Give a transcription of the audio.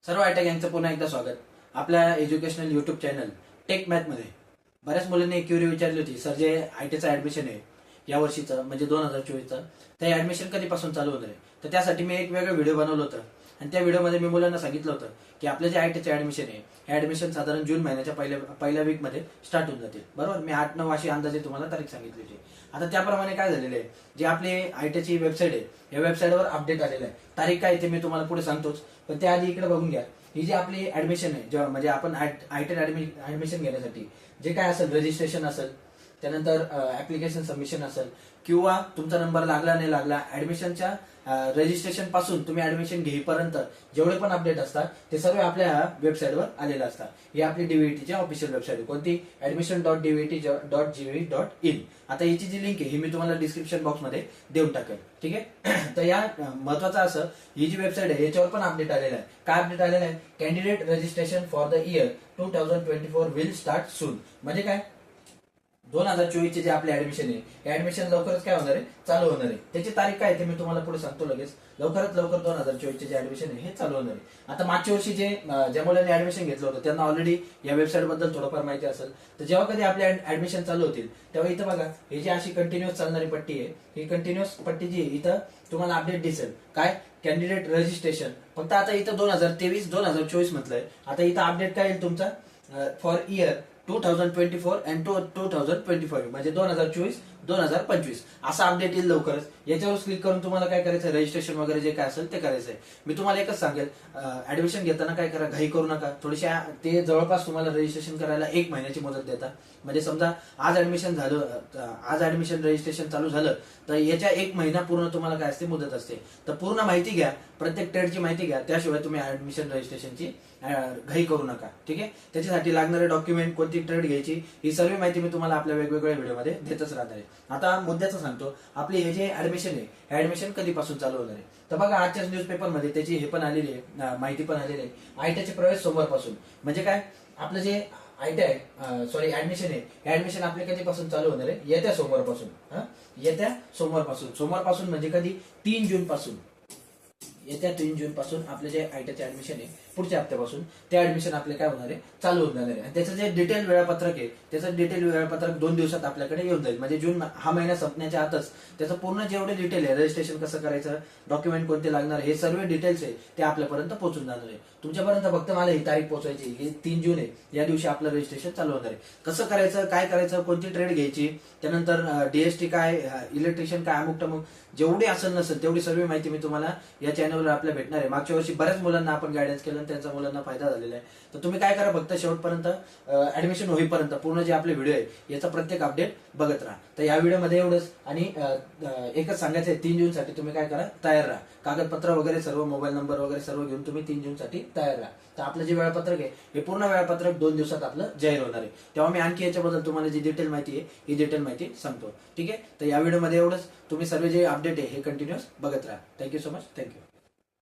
सर्व आयटेक यांचं पुन्हा एकदा स्वागत आपल्या educational YouTube channel tech math मध्ये. बऱ्याच मुलांनी एक क्युरी विचारली होती, सर जे आयटीचं ऍडमिशन आहे या वर्षीचं म्हणजे 2024चं, ते ऍडमिशन कधीपासून चालू होणार आहे. तर त्यासाठी मी एक वेगळा व्हिडिओ बनवलं होतं आणि त्या व्हिडिओमध्ये मी मुलांना सांगितलं होतं की आपलं जे आयटीचं ऍडमिशन आहे हे ऍडमिशन साधारण जून महिन्याच्या पहिल्या वीकमध्ये स्टार्ट होऊन जातील. बरोबर, मी 8-9 अशी अंदाजे तुम्हाला तारीख सांगितली होती. आता त्याप्रमाणे काय झालेलं आहे, जे आपली आयटीची वेबसाईट आहे या वेबसाईटवर अपडेट आलेलं आहे. तारीख काय ते मी तुम्हाला पुढे सांगतोच, पण त्याआधी इकडे बघून घ्या. ही जी आपली ऍडमिशन आहे, जेव्हा म्हणजे आपण आयटी ऍडमिशन घेण्यासाठी जे काय असेल, रजिस्ट्रेशन असेल, त्यानंतर ऍप्लिकेशन सबमिशन असेल किंवा तुमचा नंबर लागला नाही लागला, ऍडमिशनच्या रजिस्ट्रेशन पासून तुम्ही ऍडमिशन घेईपर्यंत जेवढे पण अपडेट असतात ते सर्व आपल्या वेबसाईटवर आलेले असतात. ही आपली डीव्हीटीची ऑफिशियल वेबसाईट आहे. कोणती? admission.dvt.gv.in. आता याची जी लिंक आहे ही मी तुम्हाला डिस्क्रिप्शन बॉक्समध्ये देऊन टाकेल. ठीक आहे. तर या महत्वाचं असं, ही जी वेबसाईट आहे याच्यावर पण अपडेट आलेला आहे. काय अपडेट आलेला आहे? Candidate registration for the year 2024 will start सून. म्हणजे काय, 2024 चे जे आपले ऍडमिशन आहे ऍडमिशन लवकरच काय होणार आहे, चालू होणार आहे. त्याची तारीख काय ते मी तुम्हाला पुढे सांगतो लगेच. लवकरात लवकर 2024 चे जे ऍडमिशन आहे हे चालू होणार आहे. आता मागच्या वर्षी ज्या मुलांनी ऍडमिशन घेतलं होतं त्यांना ऑलरेडी या वेबसाईट बद्दल थोडंफार माहिती असेल. तर जेव्हा कधी आपले ऍडमिशन चालू होतील तेव्हा इथं बघा, ही जी अशी कंटिन्युअस चालणारी पट्टी आहे, ही कंटिन्युअस पट्टी जी आहे इथं तुम्हाला अपडेट दिसेल. काय? Candidate registration. फक्त आता इथं 2023-2024 म्हटलंय. आता इथं अपडेट काय येईल तुमचा, फॉर इयर 2024 अँड 2025 म्हणजे 2024-2025 असा अपडेट येईल लवकरच. याच्यावर क्लिक करून तुम्हाला काय करायचं, रजिस्ट्रेशन वगैरे जे काय असेल ते करायचं आहे. मी तुम्हाला एकच सांगेल, ऍडमिशन घेताना काय करा, घाई करू नका. थोडीशी ते जवळपास तुम्हाला रजिस्ट्रेशन करायला 1 महिन्याची मुदत देतात. म्हणजे समजा आज ऍडमिशन रजिस्ट्रेशन चालू झालं तर याच्या 1 महिना पूर्ण तुम्हाला काय असते, मुदत असते. तर पूर्ण माहिती घ्या, प्रत्येक ट्रेडची माहिती घ्या, त्याशिवाय तुम्ही ऍडमिशन रजिस्ट्रेशनची घाई करू नका. ठीक आहे. त्याच्यासाठी लागणारे डॉक्युमेंट, कोणती ट्रेड घ्यायची, ही सर्व माहिती मी तुम्हाला आपल्या वेगवेगळ्या व्हिडिओमध्ये देतच राहणार आहे. आता मुद्द्याचं सांगतो, आपले हे जे ऍडमिशन आहे हे ऍडमिशन कधीपासून चालू होणार आहे. तर बघा, आजच्याच न्यूजपेपरमध्ये त्याची हे पण आलेली आहे, माहिती पण आलेली आहे. आयटीचे प्रवेश सोमवारपासून. म्हणजे काय, आपलं जे ऍडमिशन आहे हे ऍडमिशन आपले कधीपासून चालू होणार आहे, येत्या सोमवारपासून. येत्या सोमवारपासून म्हणजे कधी, 3 जून पासून. येत्या 3 जून पासून आपले जे आयटीचे ऍडमिशन आहे पुढच्या हप्त्यापासून ते ऍडमिशन आपले काय होणार आहे, चालू होणार आहे. आणि त्याचं जे डिटेल वेळापत्रक आहे त्याचं डिटेल वेळापत्रक 2 दिवसात आपल्याकडे येऊन जाईल. म्हणजे जून हा महिना संपण्याच्या आतच त्याचं पूर्ण जेवढे डिटेल आहे, रजिस्ट्रेशन कसं करायचं, डॉक्युमेंट कोणते लागणार, हे सर्व डिटेल्स आहे ते आपल्यापर्यंत पोहोचून जाणार आहे. तुमच्यापर्यंत फक्त मला ही तारीख पोहोचायची, ही 3 जून आहे, या दिवशी आपलं रजिस्ट्रेशन चालू होणार आहे. कसं करायचं, काय करायचं, कोणती ट्रेड घ्यायची, त्यानंतर डीएसटी काय, इलेक्ट्रिशियन काय, अमुक टमुक जेवढी असेल नसेल तेवढी सर्व माहिती मी तुम्हाला या चॅनलवर आपल्याला भेटणार आहे. मागच्या वर्षी बऱ्याच मुलांना आपण गायडन्स केलं आणि त्यांचा मुलांना फायदा झालेला आहे. तर तुम्ही काय करा, फक्त शेवटपर्यंत ऍडमिशन होईपर्यंत पूर्ण जे आपले व्हिडिओ आहे याचा प्रत्येक अपडेट बघत राहा. तर या व्हिडिओमध्ये एवढंच. आणि एकच सांगायचं आहे, 3 जून साठी तुम्ही काय करा, तयार राहा. कागदपत्र वगैरे सर्व, मोबाईल नंबर वगैरे सर्व घेऊन तुम्ही 3 जून साठी तयार राहा. तर आपलं जे वेळापत्रक आहे हे पूर्ण वेळापत्रक 2 दिवसात आपलं जाहीर होणार आहे. तेव्हा मी आणखी याच्याबद्दल तुम्हाला जी डिटेल माहिती आहे ही डिटेल माहिती सांगतो. ठीक आहे. तर या व्हिडिओमध्ये एवढंच. तुम्ही सर्व जे अपडेट आहे हे कंटिन्युअस बघत राहा. Thank you so much. थँक्यू.